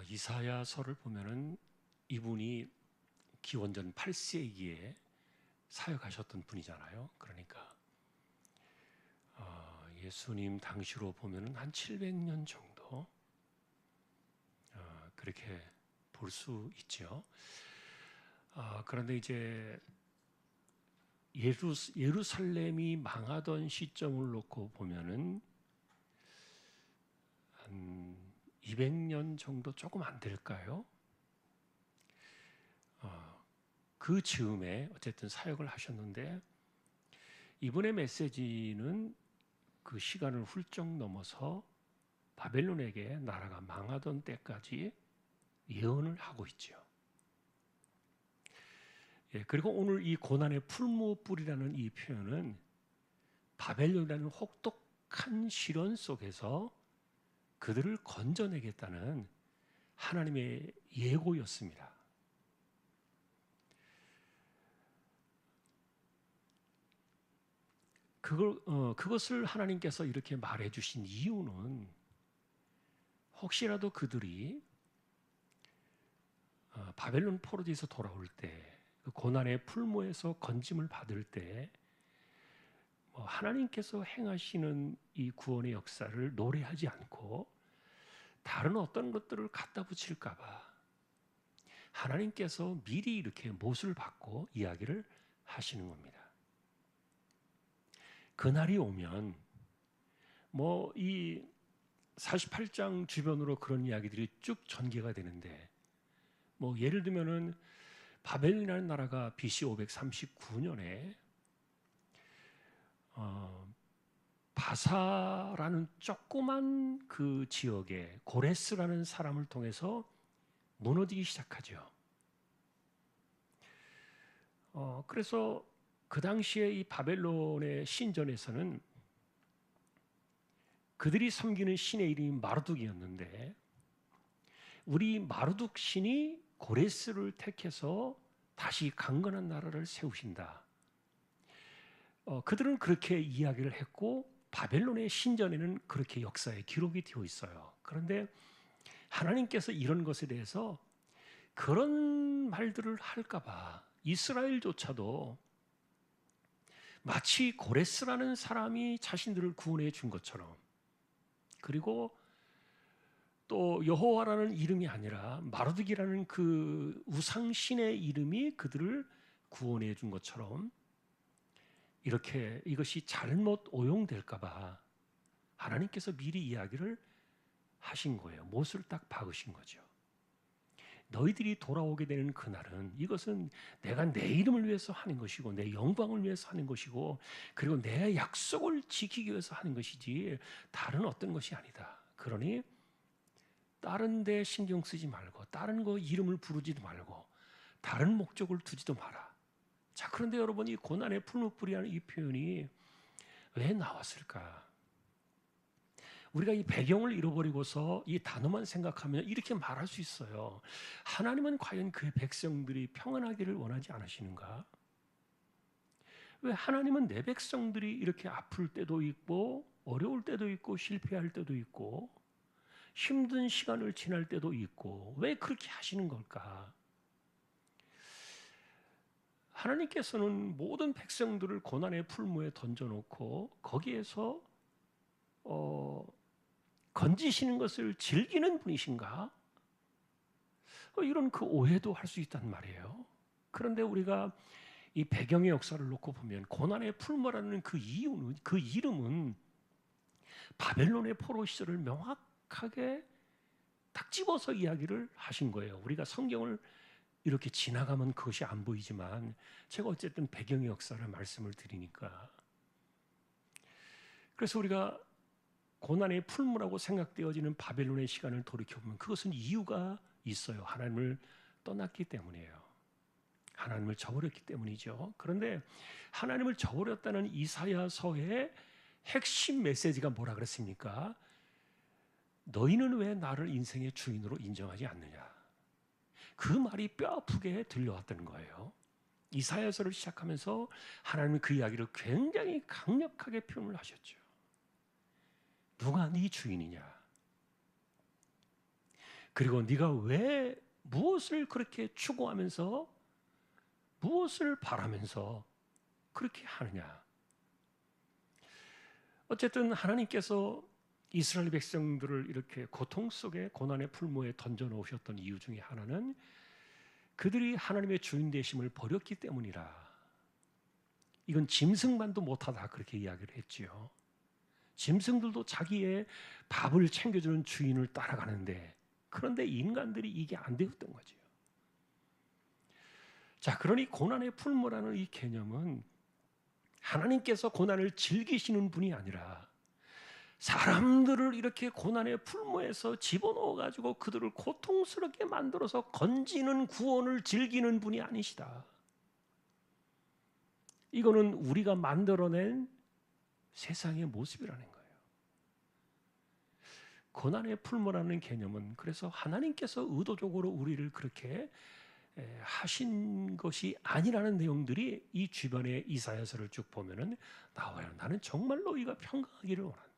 이사야서를 보면은 이분이 기원전 8세기에 사역하셨던 분이잖아요. 그러니까 예수님 당시로 보면은 한 700년 정도 그렇게 볼 수 있죠. 그런데 이제 예루살렘이 망하던 시점을 놓고 보면은 한 200년 정도 조금 안 될까요? 그 즈음에 어쨌든 사역을 하셨는데 이분의 메시지는 그 시간을 훌쩍 넘어서 바벨론에게 나라가 망하던 때까지 예언을 하고 있죠. 그리고 오늘 이 고난의 풀무불이라는 이 표현은 바벨론이라는 혹독한 시련 속에서 그들을 건져내겠다는 하나님의 예고였습니다. 그것을 하나님께서 이렇게 말해주신 이유는 혹시라도 그들이 바벨론 포로지에서 돌아올 때, 그 고난의 풀무에서 건짐을 받을 때 하나님께서 행하시는 이 구원의 역사를 노래하지 않고 다른 어떤 것들을 갖다 붙일까 봐 하나님께서 미리 이렇게 못을 받고 이야기를 하시는 겁니다. 그날이 오면 이 48장 주변으로 그런 이야기들이 쭉 전개가 되는데 예를 들면은 바벨론이라는 나라가 BC 539년에 바사라는 조그만 그 지역에 고레스라는 사람을 통해서 무너지기 시작하죠. 그래서 그 당시에 이 바벨론의 신전에서는 그들이 섬기는 신의 이름이 마르둑이었는데 우리 마르둑 신이 고레스를 택해서 다시 강건한 나라를 세우신다. 그들은 그렇게 이야기를 했고 바벨론의 신전에는 그렇게 역사에 기록이 되어 있어요. 그런데 하나님께서 이런 것에 대해서 그런 말들을 할까 봐 이스라엘조차도 마치 고레스라는 사람이 자신들을 구원해 준 것처럼, 그리고 또 여호와라는 이름이 아니라 마르둑이라는 그 우상신의 이름이 그들을 구원해 준 것처럼 이렇게 이것이 잘못 오용될까 봐 하나님께서 미리 이야기를 하신 거예요. 못을 딱 박으신 거죠. 너희들이 돌아오게 되는 그날은 이것은 내가 내 이름을 위해서 하는 것이고 내 영광을 위해서 하는 것이고 그리고 내 약속을 지키기 위해서 하는 것이지 다른 어떤 것이 아니다. 그러니 다른 데 신경 쓰지 말고 다른 거 이름을 부르지도 말고 다른 목적을 두지도 마라. 자, 그런데 여러분 이 고난의 풀무불이라는 이 표현이 왜 나왔을까? 우리가 이 배경을 잃어버리고서 이 단어만 생각하면 이렇게 말할 수 있어요. 하나님은 과연 그의 백성들이 평안하기를 원하지 않으시는가? 왜 하나님은 내 백성들이 이렇게 아플 때도 있고 어려울 때도 있고 실패할 때도 있고 힘든 시간을 지날 때도 있고 왜 그렇게 하시는 걸까? 하나님께서는 모든 백성들을 고난의 풀무에 던져놓고 거기에서 건지시는 것을 즐기는 분이신가? 이런 그 오해도 할 수 있단 말이에요. 그런데 우리가 이 배경의 역사를 놓고 보면 고난의 풀무라는 그 이유는, 그 이름은 바벨론의 포로 시절을 명확하게 딱 집어서 이야기를 하신 거예요. 우리가 성경을 이렇게 지나가면 그것이 안 보이지만 제가 어쨌든 배경의 역사를 말씀을 드리니까, 그래서 우리가 고난의 풀무라고 생각되어지는 바벨론의 시간을 돌이켜보면 그것은 이유가 있어요. 하나님을 떠났기 때문이에요. 하나님을 저버렸기 때문이죠. 그런데 하나님을 저버렸다는 이사야서의 핵심 메시지가 뭐라 그랬습니까? 너희는 왜 나를 인생의 주인으로 인정하지 않느냐? 그 말이 뼈아프게 들려왔던 거예요. 이사야서를 시작하면서 하나님은 그 이야기를 굉장히 강력하게 표현을 하셨죠. 누가 네 주인이냐? 그리고 네가 왜 무엇을 그렇게 추구하면서 무엇을 바라면서 그렇게 하느냐? 어쨌든 하나님께서 이스라엘 백성들을 이렇게 고통 속에 고난의 풀무에 던져 놓으셨던 이유 중에 하나는 그들이 하나님의 주인 되심을 버렸기 때문이라. 이건 짐승만도 못하다 그렇게 이야기를 했지요. 짐승들도 자기의 밥을 챙겨주는 주인을 따라가는데, 그런데 인간들이 이게 안 되었던 거죠. 자, 그러니 고난의 풀무라는 이 개념은 하나님께서 고난을 즐기시는 분이 아니라 사람들을 이렇게 고난의 풀무에서 집어넣어 가지고 그들을 고통스럽게 만들어서 건지는 구원을 즐기는 분이 아니시다. 이거는 우리가 만들어낸 세상의 모습이라는 거예요. 고난의 풀무라는 개념은 그래서 하나님께서 의도적으로 우리를 그렇게 하신 것이 아니라는 내용들이 이 주변의 이사야서를 쭉 보면은 나와요. 나는 정말 너희가 평강하기를 원한다.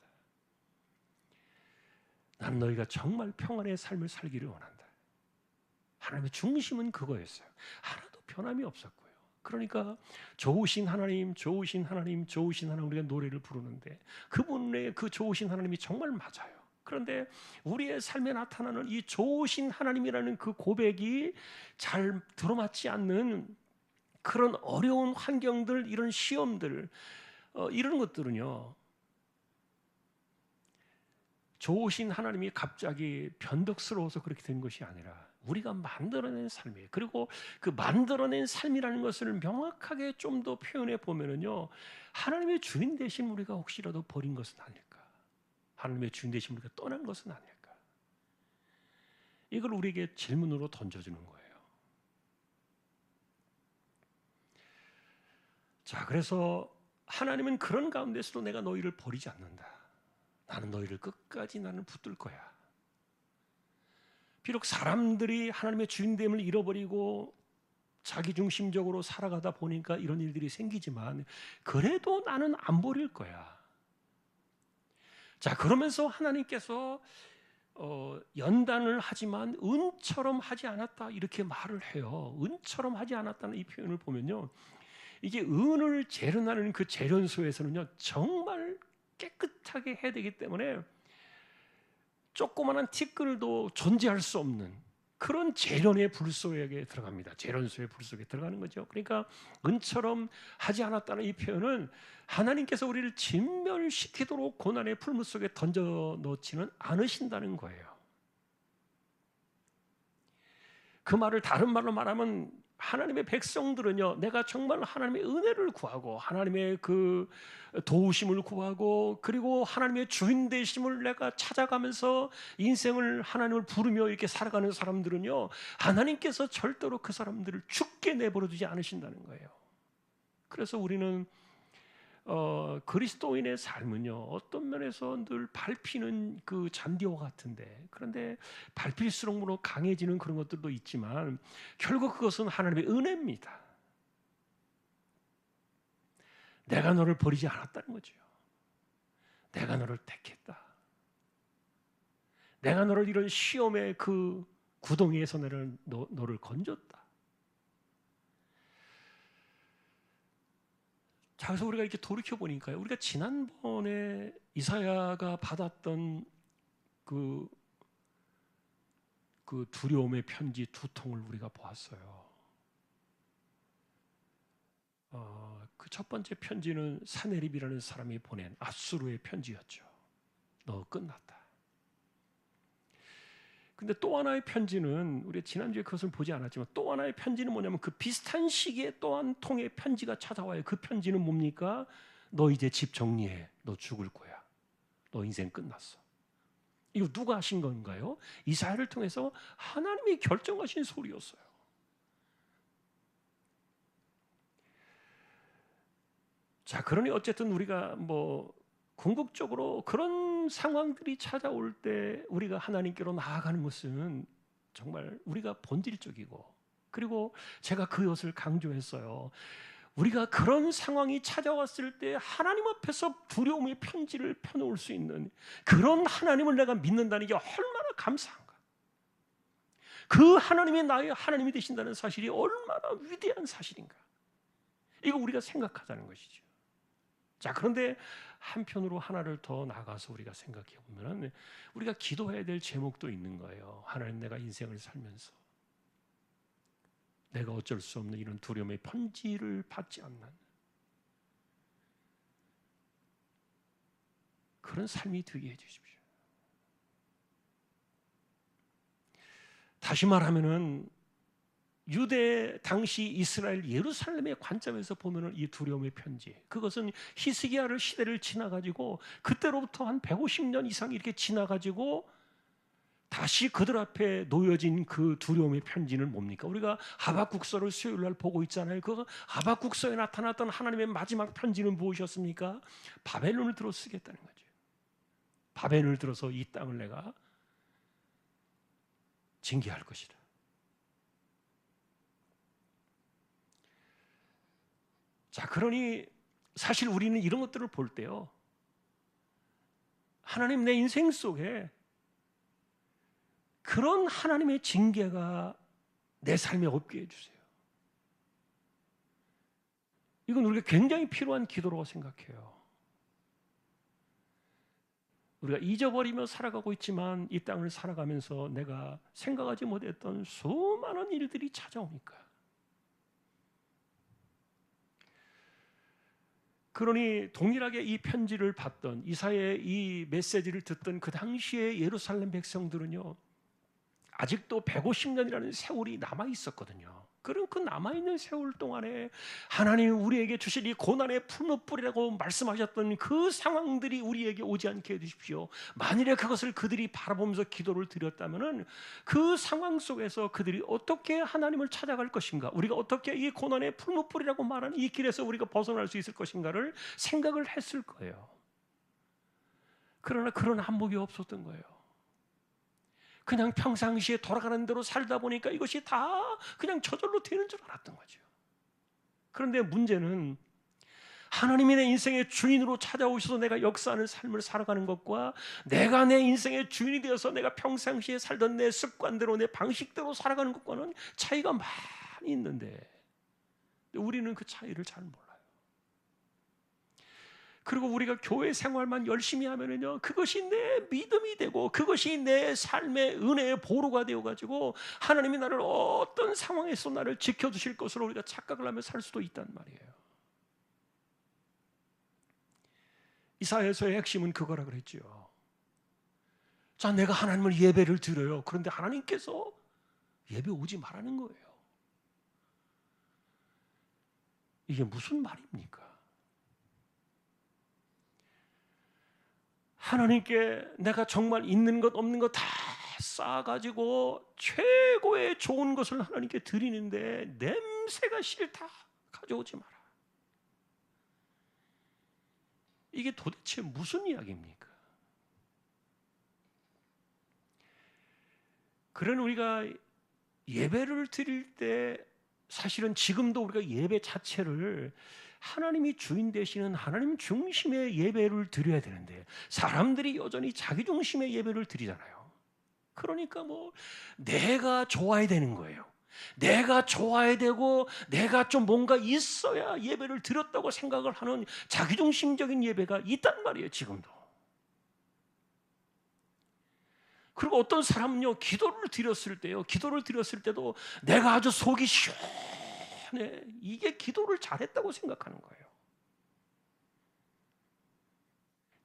나는 너희가 정말 평안의 삶을 살기를 원한다. 하나님의 중심은 그거였어요. 하나도 변함이 없었고요. 그러니까 좋으신 하나님, 좋으신 하나님, 좋으신 하나님, 우리가 노래를 부르는데 그분의 그 좋으신 하나님이 정말 맞아요. 그런데 우리의 삶에 나타나는 이 좋으신 하나님이라는 그 고백이 잘 들어맞지 않는 그런 어려운 환경들, 이런 시험들, 이런 것들은요, 좋으신 하나님이 갑자기 변덕스러워서 그렇게 된 것이 아니라 우리가 만들어낸 삶이에요. 그리고 그 만들어낸 삶이라는 것을 명확하게 좀 더 표현해 보면은요, 하나님의 주인 되신 우리가 혹시라도 버린 것은 아닐까? 하나님의 주인 되신 우리가 떠난 것은 아닐까? 이걸 우리에게 질문으로 던져주는 거예요. 자, 그래서 하나님은 그런 가운데서도 내가 너희를 버리지 않는다. 나는 너희를 끝까지 나는 붙들 거야. 비록 사람들이 하나님의 주인됨을 잃어버리고 자기중심적으로 살아가다 보니까 이런 일들이 생기지만 그래도 나는 안 버릴 거야. 자, 그러면서 하나님께서 연단을 하지만 은처럼 하지 않았다 이렇게 말을 해요. 은처럼 하지 않았다는 이 표현을 보면요, 이게 은을 재련하는 그 재련소에서는요 정말 깨끗하게 해야 되기 때문에 조그마한 티끌도 존재할 수 없는 그런 재련의 불 속에 들어갑니다. 재련소의 불 속에 들어가는 거죠. 그러니까 은처럼 하지 않았다는 이 표현은 하나님께서 우리를 진멸시키도록 고난의 풀무 속에 던져 넣지는 않으신다는 거예요. 그 말을 다른 말로 말하면 하나님의 백성들은요, 내가 정말 하나님의 은혜를 구하고 하나님의 그 도우심을 구하고 그리고 하나님의 주인 되심을 내가 찾아가면서 인생을 하나님을 부르며 이렇게 살아가는 사람들은요, 하나님께서 절대로 그 사람들을 죽게 내버려 두지 않으신다는 거예요. 그래서 우리는 그리스도인의 삶은요, 어떤 면에서 늘 밟히는 그 잔디와 같은데, 그런데 밟힐수록 강해지는 그런 것들도 있지만 결국 그것은 하나님의 은혜입니다. 내가 너를 버리지 않았다는 거죠. 내가 너를 택했다. 내가 너를 이런 시험의 그 구덩이에서 너를 건졌다. 자, 그래서 우리가 이렇게 돌이켜 보니까요, 우리가 지난번에 이사야가 받았던 그 두려움의 편지 두 통을 우리가 보았어요. 그 첫 번째 편지는 사네립이라는 사람이 보낸 아수르의 편지였죠. 너 끝났다. 근데 또 하나의 편지는, 우리 지난주에 그것을 보지 않았지만 또 하나의 편지는 뭐냐면 그 비슷한 시기에 또 한 통의 편지가 찾아와요. 그 편지는 뭡니까? 너 이제 집 정리해. 너 죽을 거야. 너 인생 끝났어. 이거 누가 하신 건가요? 이사야를 통해서 하나님이 결정하신 소리였어요. 자, 그러니 어쨌든 우리가 궁극적으로 그런 상황들이 찾아올 때 우리가 하나님께로 나아가는 것은 정말 우리가 본질적이고, 그리고 제가 그것을 강조했어요. 우리가 그런 상황이 찾아왔을 때 하나님 앞에서 두려움의 편지를 펴놓을 수 있는 그런 하나님을 내가 믿는다는 게 얼마나 감사한가. 그 하나님이 나의 하나님이 되신다는 사실이 얼마나 위대한 사실인가. 이거 우리가 생각하자는 것이죠. 자, 그런데 한편으로 하나를 더 나가서 우리가 생각해 보면 우리가 기도해야 될 제목도 있는 거예요. 하나님, 내가 인생을 살면서 내가 어쩔 수 없는 이런 두려움의 편지를 받지 않는 그런 삶이 되게 해주십시오. 다시 말하면은 유대 당시 이스라엘 예루살렘의 관점에서 보면은 이 두려움의 편지, 그것은 히스기야를 시대를 지나가지고 그때로부터 한 150년 이상 이렇게 지나가지고 다시 그들 앞에 놓여진 그 두려움의 편지는 뭡니까? 우리가 하박국서를 수요일 날 보고 있잖아요. 그 하박국서에 나타났던 하나님의 마지막 편지는 무엇이었습니까? 바벨론을 들어 쓰겠다는 거죠. 바벨론을 들어서 이 땅을 내가 징계할 것이다. 자, 그러니 사실 우리는 이런 것들을 볼 때요, 하나님, 내 인생 속에 그런 하나님의 징계가 내 삶에 없게 해주세요. 이건 우리가 굉장히 필요한 기도라고 생각해요. 우리가 잊어버리며 살아가고 있지만 이 땅을 살아가면서 내가 생각하지 못했던 수많은 일들이 찾아오니까, 그러니 동일하게 이 편지를 받던 이사야의 이 메시지를 듣던 그 당시에 예루살렘 백성들은요, 아직도 150년이라는 세월이 남아 있었거든요. 그런 그 남아있는 세월 동안에 하나님 우리에게 주실 이 고난의 풀무불이라고 말씀하셨던 그 상황들이 우리에게 오지 않게 해주십시오. 만일에 그것을 그들이 바라보면서 기도를 드렸다면 그 상황 속에서 그들이 어떻게 하나님을 찾아갈 것인가, 우리가 어떻게 이 고난의 풀무불이라고 말하는 이 길에서 우리가 벗어날 수 있을 것인가를 생각을 했을 거예요. 그러나 그런 한목이 없었던 거예요. 그냥 평상시에 돌아가는 대로 살다 보니까 이것이 다 그냥 저절로 되는 줄 알았던 거죠. 그런데 문제는 하나님이 내 인생의 주인으로 찾아오셔서 내가 역사하는 삶을 살아가는 것과 내가 내 인생의 주인이 되어서 내가 평상시에 살던 내 습관대로 내 방식대로 살아가는 것과는 차이가 많이 있는데 우리는 그 차이를 잘 몰라요. 그리고 우리가 교회 생활만 열심히 하면은요, 그것이 내 믿음이 되고 그것이 내 삶의 은혜의 보루가 되어가지고 하나님이 나를 어떤 상황에서 나를 지켜주실 것으로 우리가 착각을 하며 살 수도 있단 말이에요. 이사야서의 핵심은 그거라 그랬죠. 자, 내가 하나님을 예배를 드려요. 그런데 하나님께서 예배 오지 말라는 거예요. 이게 무슨 말입니까? 하나님께 내가 정말 있는 것 없는 것 다 쌓아가지고 최고의 좋은 것을 하나님께 드리는데 냄새가 싫다, 가져오지 마라. 이게 도대체 무슨 이야기입니까? 그런 우리가 예배를 드릴 때 사실은 지금도 우리가 예배 자체를 하나님이 주인 되시는 하나님 중심의 예배를 드려야 되는데 사람들이 여전히 자기 중심의 예배를 드리잖아요. 그러니까 뭐 내가 좋아야 되는 거예요. 내가 좋아야 되고 내가 좀 뭔가 있어야 예배를 드렸다고 생각을 하는 자기중심적인 예배가 있단 말이에요, 지금도. 그리고 어떤 사람은요, 기도를 드렸을 때도 내가 아주 속이 시원해, 이게 기도를 잘했다고 생각하는 거예요.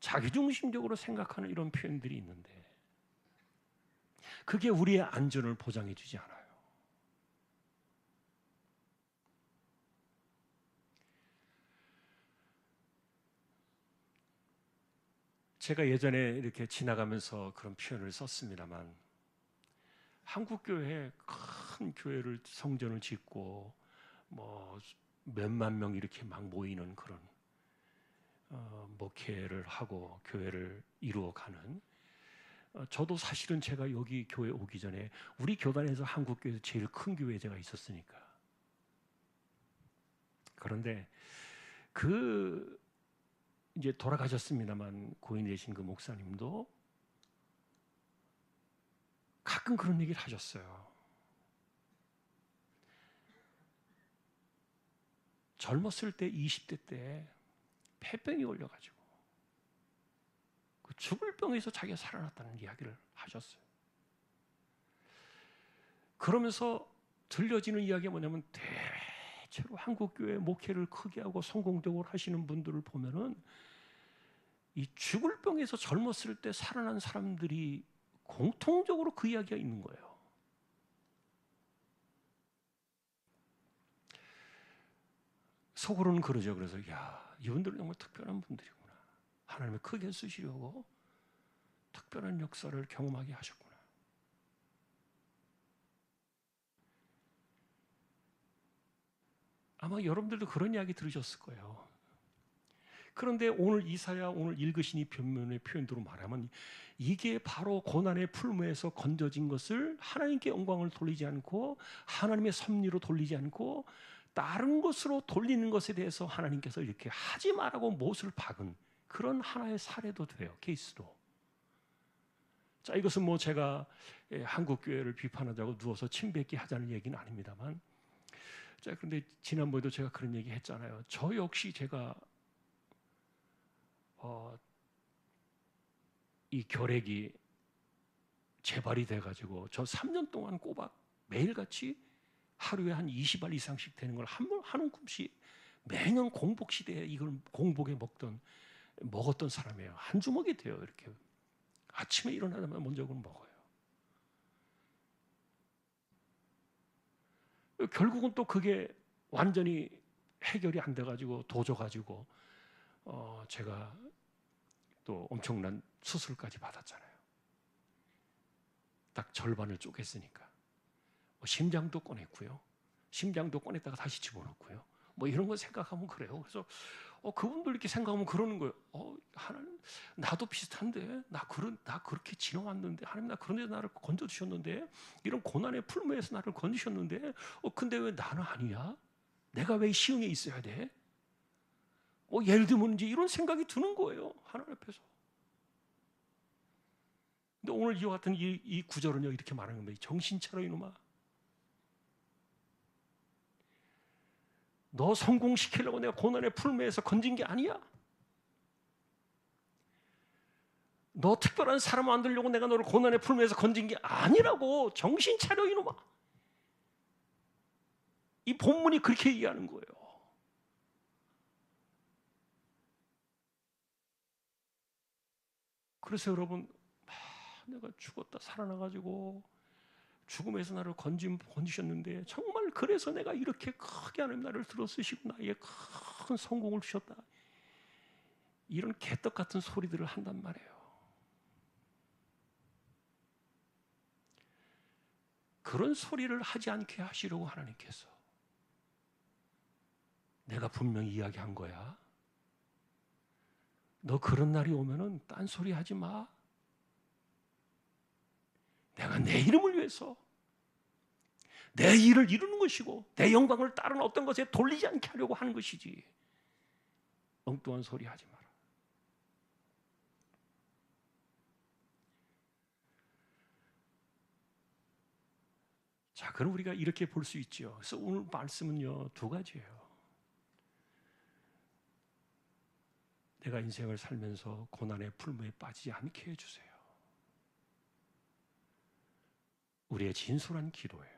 자기중심적으로 생각하는 이런 표현들이 있는데 그게 우리의 안전을 보장해 주지 않아요. 제가 예전에 이렇게 지나가면서 그런 표현을 썼습니다만, 한국 교회에 큰 교회를 성전을 짓고 뭐 몇만 명 이렇게 막 모이는 그런 목회를 하고 교회를 이루어가는, 저도 사실은 제가 여기 교회 오기 전에 우리 교단에서 한국 교회에서 제일 큰 교회에 제가 있었으니까. 그런데 그 이제 돌아가셨습니다만 고인 되신 그 목사님도 가끔 그런 얘기를 하셨어요. 젊었을 때 20대 때 폐병이 걸려가지고 그 죽을 병에서 자기가 살아났다는 이야기를 하셨어요. 그러면서 들려지는 이야기가 뭐냐면 대체로 한국교회 목회를 크게 하고 성공적으로 하시는 분들을 보면은 이 죽을 병에서 젊었을 때 살아난 사람들이 공통적으로 그 이야기가 있는 거예요. 속으로는 그러죠. 그래서 야, 이분들은 정말 특별한 분들이구나. 하나님이 크게 쓰시려고 특별한 역사를 경험하게 하셨구나. 아마 여러분들도 그런 이야기 들으셨을 거예요. 그런데 오늘 이사야 오늘 읽으신 이 변면의 표현대로 말하면 이게 바로 고난의 풀무에서 건져진 것을 하나님께 영광을 돌리지 않고 하나님의 섭리로 돌리지 않고 다른 것으로 돌리는 것에 대해서 하나님께서 이렇게 하지 말라고 못을 박은 그런 하나의 사례도 돼요. 케이스도. 자, 이것은 뭐 제가 한국 교회를 비판하자고 누워서 침 뱉기 하자는 얘기는 아닙니다만, 자, 그런데 지난번에도 제가 그런 얘기 했잖아요. 저 역시 제가 이 결핵이 재발이 돼가지고 저 3년 동안 꼬박 매일같이 하루에 한 20알 이상씩 되는 걸 한 움큼씩 매년 공복 시대에 이걸 공복에 먹었던 사람이에요. 한 주먹이 돼요. 이렇게 아침에 일어나자마자 먼저 그걸 먹어요. 결국은 또 그게 완전히 해결이 안 돼가지고 도져가지고 제가 또 엄청난 수술까지 받았잖아요. 딱 절반을 쪼갰으니까 심장도 꺼냈고요. 심장도 꺼냈다가 다시 집어넣고요. 뭐 이런 거 생각하면 그래요. 그래서 그분들 이렇게 생각하면 그러는 거예요. 하나님, 나도 비슷한데 나 그렇게 지나왔는데 하나님 나 그런 데서 나를 건져주셨는데 이런 고난의 풀무에서 나를 건지셨는데 근데 왜 나는 아니야? 내가 왜 시흥에 있어야 돼? 예를 들면 이제 이런 생각이 드는 거예요. 하나님 앞에서. 근데 오늘 이와 같은 이 구절은요 이렇게 말하는 겁니다. 정신 차려 이놈아. 너 성공시키려고 내가 고난의 풀매에서 건진 게 아니야. 너 특별한 사람 만들려고 내가 너를 고난의 풀매에서 건진 게 아니라고. 정신 차려 이놈아. 이 본문이 그렇게 얘기하는 거예요. 그래서 여러분, 내가 죽었다 살아나가지고 죽음에서 나를 건지셨는데 정말 그래서 내가 이렇게 크게 하나님 나를 들어쓰시고 나에게 큰 성공을 주셨다. 이런 개떡 같은 소리들을 한단 말이에요. 그런 소리를 하지 않게 하시려고 하나님께서 내가 분명히 이야기한 거야. 너 그런 날이 오면은 딴소리 하지 마. 내가 내 이름을 위해서 내 일을 이루는 것이고 내 영광을 다른 어떤 것에 돌리지 않게 하려고 하는 것이지. 엉뚱한 소리 하지 마라. 자, 그럼 우리가 이렇게 볼 수 있죠. 그래서 오늘 말씀은요, 두 가지예요. 내가 인생을 살면서 고난의 풀무에 빠지지 않게 해주세요. 우리의 진솔한 기도예요.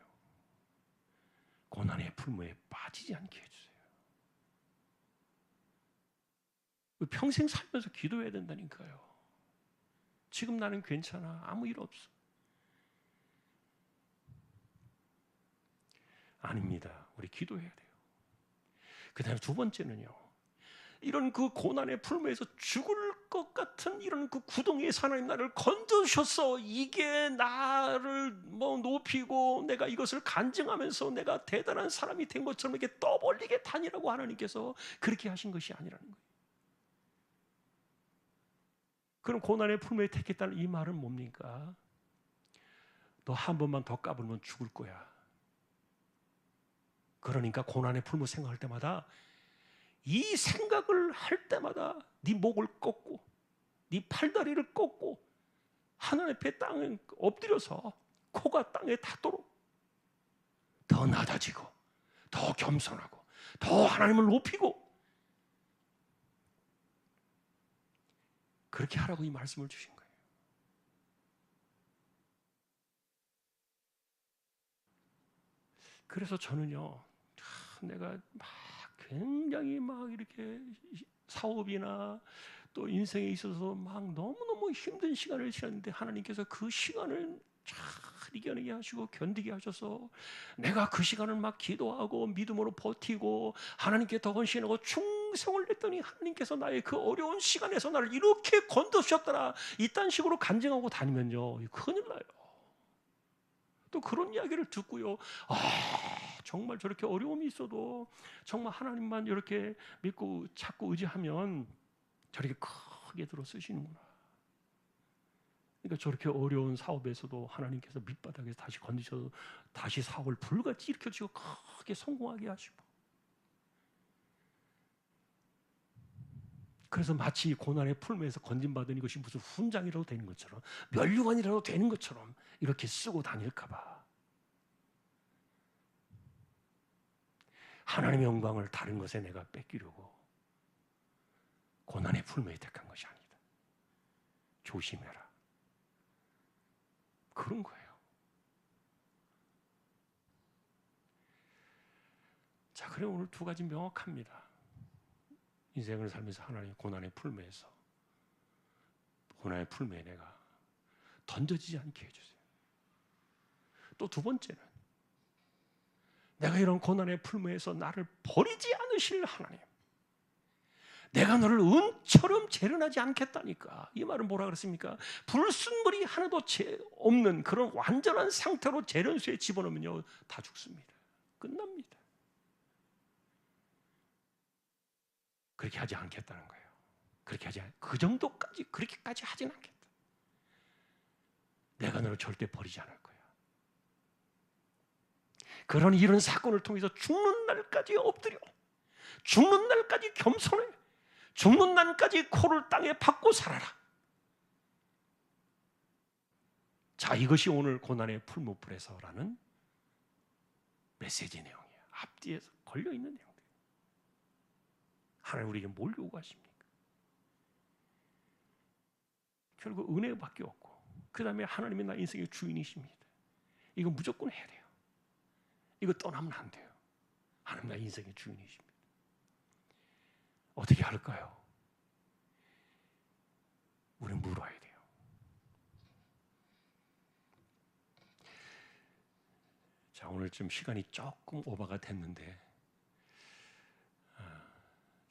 고난의 풀무에 빠지지 않게 해주세요. 평생 살면서 기도해야 된다니까요. 지금 나는 괜찮아. 아무 일 없어. 아닙니다. 우리 기도해야 돼요. 그 다음에 두 번째는요. 이런 그 고난의 풀무에서 죽을 것 같은 이런 그 구덩이에서 하나님 나를 건져주셔서 이게 나를 높이고 내가 이것을 간증하면서 내가 대단한 사람이 된 것처럼 이렇게 떠벌리게 다니라고 하나님께서 그렇게 하신 것이 아니라는 거예요. 그럼 고난의 풀무에 택했다는 이 말은 뭡니까? 너 한 번만 더 까불면 죽을 거야. 그러니까 고난의 풀무 생각할 때마다 이 생각을 할 때마다 네 목을 꺾고 네 팔다리를 꺾고 하늘 앞에 땅에 엎드려서 코가 땅에 닿도록 더 낮아지고 더 겸손하고 더 하나님을 높이고 그렇게 하라고 이 말씀을 주신 거예요. 그래서 저는요, 내가 막 굉장히 막 이렇게 사업이나 또 인생에 있어서 막 너무너무 힘든 시간을 지났는데 하나님께서 그 시간을 잘 이겨내게 하시고 견디게 하셔서 내가 그 시간을 막 기도하고 믿음으로 버티고 하나님께 더 헌신하고 충성을 했더니 하나님께서 나의 그 어려운 시간에서 나를 이렇게 건드셨더라, 이딴 식으로 간증하고 다니면요 큰일 나요. 또 그런 이야기를 듣고요, 정말 저렇게 어려움이 있어도 정말 하나님만 이렇게 믿고 찾고 의지하면 저렇게 크게 들어 쓰시는구나. 그러니까 저렇게 어려운 사업에서도 하나님께서 밑바닥에서 다시 건드셔서 다시 사업을 불같이 일으켜주시고 크게 성공하게 하시고, 그래서 마치 고난의 풀매에서 건진받은 이것이 무슨 훈장이라도 되는 것처럼, 면류관이라도 되는 것처럼 이렇게 쓰고 다닐까 봐 하나님의 영광을 다른 것에 내가 뺏기려고 고난의 풀매에 택한 것이 아니다. 조심해라. 그런 거예요. 자, 그래 오늘 두 가지 명확합니다. 인생을 살면서 하나님의 고난의 풀매에서, 고난의 풀매에 내가 던져지지 않게 해주세요. 또 두 번째는 내가 이런 고난의 풀매에서 나를 버리지 않으실 하나님, 내가 너를 은처럼 재련하지 않겠다니까. 이 말은 뭐라 그랬습니까? 불순물이 하나도 없는 그런 완전한 상태로 재련소에 집어넣으면요 다 죽습니다. 끝납니다. 그렇게 하지 않겠다는 거예요. 그 정도까지, 그렇게까지 하진 않겠다. 내가 너를 절대 버리지 않을 거야. 그런 이런 사건을 통해서 죽는 날까지 엎드려, 죽는 날까지 겸손해, 죽는 날까지 코를 땅에 박고 살아라. 자, 이것이 오늘 고난의 풀무불에서라는 메시지 내용이에요. 앞뒤에서 걸려있는 내용들. 하나님 우리에게 뭘 요구하십니까? 결국 은혜밖에 없고, 그 다음에 하나님이 나 인생의 주인이십니다. 이거 무조건 해야 돼요. 이거 떠나면 안 돼요. 하나님 나 인생의 주인이십니다. 어떻게 할까요? 우리는 물어야 돼요. 자, 오늘 좀 시간이 조금 오버가 됐는데,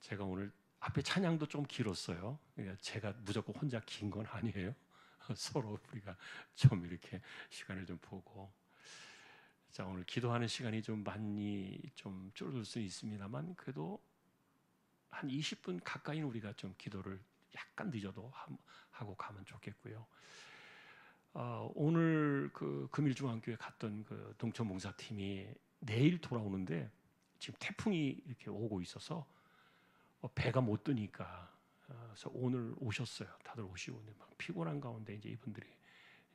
제가 오늘 앞에 찬양도 좀 길었어요. 그러니까 제가 무조건 혼자 긴 건 아니에요. 서로 우리가 좀 이렇게 시간을 좀 보고, 자, 오늘 기도하는 시간이 좀 많이 좀 줄어들 수 있습니다만 그래도 한 20분 가까이는 우리가 좀 기도를 약간 늦어도 하고 가면 좋겠고요. 오늘 그 금일중앙교회 갔던 그 동천 봉사팀이 내일 돌아오는데 지금 태풍이 이렇게 오고 있어서 배가 못 뜨니까 그래서 오늘 오셨어요. 다들 오시고 막 피곤한 가운데 이제 이분들이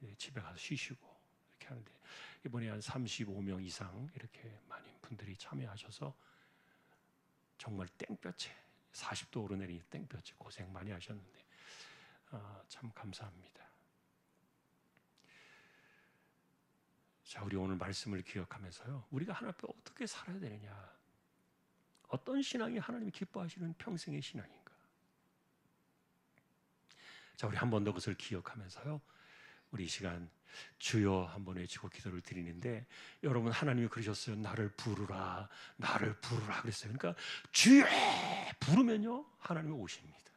이제 집에 가서 쉬시고 이렇게 하는데, 이번에 한 35명 이상 이렇게 많은 분들이 참여하셔서 정말 땡볕에 40도 오르내리는 땡볕에 고생 많이 하셨는데 참 감사합니다. 자, 우리 오늘 말씀을 기억하면서요, 우리가 하나님 앞에 어떻게 살아야 되느냐, 어떤 신앙이 하나님이 기뻐하시는 평생의 신앙인가. 자, 우리 한 번 더 그것을 기억하면서요, 우리 이 시간 주여 한번 외치고 기도를 드리는데, 여러분 하나님이 그러셨어요. 나를 부르라, 나를 부르라 그랬어요. 그러니까 주여 부르면요 하나님이 오십니다.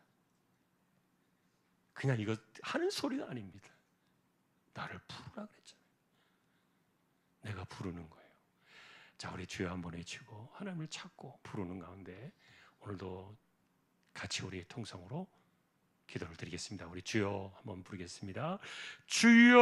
그냥 이거 하는 소리가 아닙니다. 나를 부르라 그랬잖아요. 내가 부르는 거예요. 자, 우리 주여 한번 외치고 하나님을 찾고 부르는 가운데 오늘도 같이 우리 통성으로 기도를 드리겠습니다. 우리 주여 한번 부르겠습니다. 주여.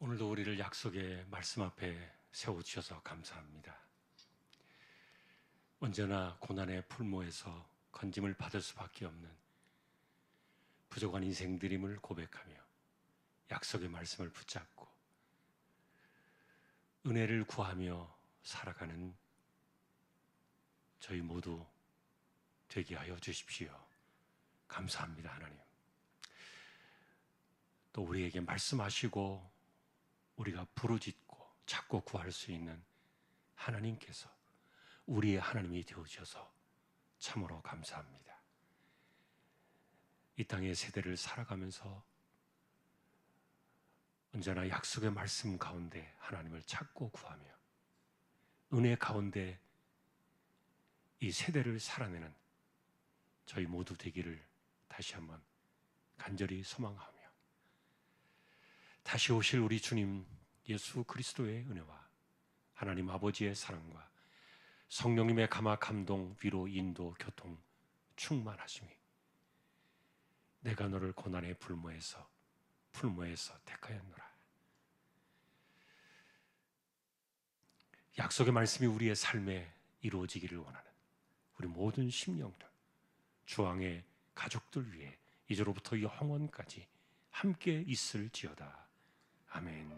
오늘도 우리를 약속의 말씀 앞에 세워주셔서 감사합니다. 언제나 고난의 풀모에서 건짐을 받을 수밖에 없는 부족한 인생들임을 고백하며 약속의 말씀을 붙잡고 은혜를 구하며 살아가는 저희 모두 되게 하여 주십시오. 감사합니다, 하나님. 또 우리에게 말씀하시고 우리가 부르짖고 찾고 구할 수 있는 하나님께서 우리의 하나님이 되어주셔서 참으로 감사합니다. 이 땅의 세대를 살아가면서 언제나 약속의 말씀 가운데 하나님을 찾고 구하며 은혜 가운데 이 세대를 살아내는 저희 모두 되기를 다시 한번 간절히 소망하며 다시 오실 우리 주님 예수 그리스도의 은혜와 하나님 아버지의 사랑과 성령님의 감화 감동 위로 인도 교통 충만하심이 내가 너를 고난의 풀모에서 택하였노라. 약속의 말씀이 우리의 삶에 이루어지기를 원하는 우리 모든 심령들, 주왕의 가족들 위해 이제로부터 영원까지 함께 있을지어다. 아멘.